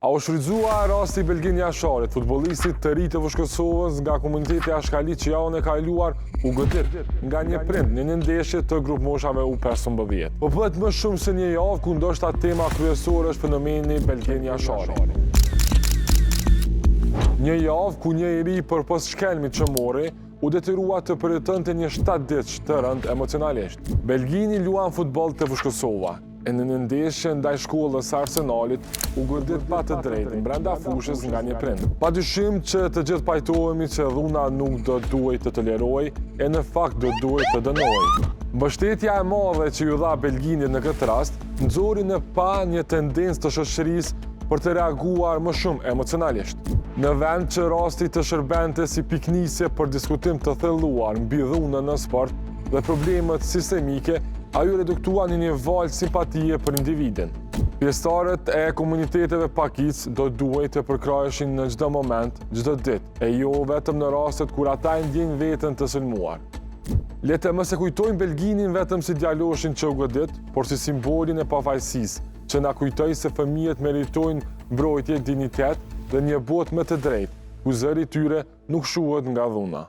A u shfrytëzua rasti Belgin Jasharit, futbollistit të ri të Kosovës nga komuniteti Ashkali që javën e kaluar u godit nga një prind në një ndeshje të grupmoshave U15. Po bëhet më shumë se një javë ku ndoshta tema kryesore është fenomeni Belgin Jashari. Një javë ku një i ri përpos shkelmit që mori, u detyrua të përjetonte një 7 ditë të rënd emocionalisht. Belgini luan futboll të Kosova. E në një ndeshje ndaj shkollës së Arsenalit u godit pa të drejtë brenda fushës nga një prind. Padyshim që të gjithë pajtohemi që dhuna nuk do duhet të toleroj e në fakt do duhet të dënoj. Mbështetja e madhe që ju dha Belginit në këtë rast nxori në pa një tendencë të shoqërisë për të reaguar më shumë emocionalisht. Në vend që rasti të shërbente si piknisje për diskutim të thelluar mbi dhunën në sport dhe problemet sistemike, ajo reduktua një valë simpatie për individin. Pjesëtarët e komuniteteve pakic do duhet të përkraheshin në çdo moment, çdo ditë, e jo vetëm në rastet kur ata e ndjejnë veten të sulmuar. Le të mos e kujtojmë Belginin vetëm si djaloshin që u godit, por si simbolin e pafajësisë, që na kujtoi se fëmijët meritojnë mbrojtje, dinitet dhe një botë më të drejtë, ku zëri i tyre nuk shuhet nga dhuna.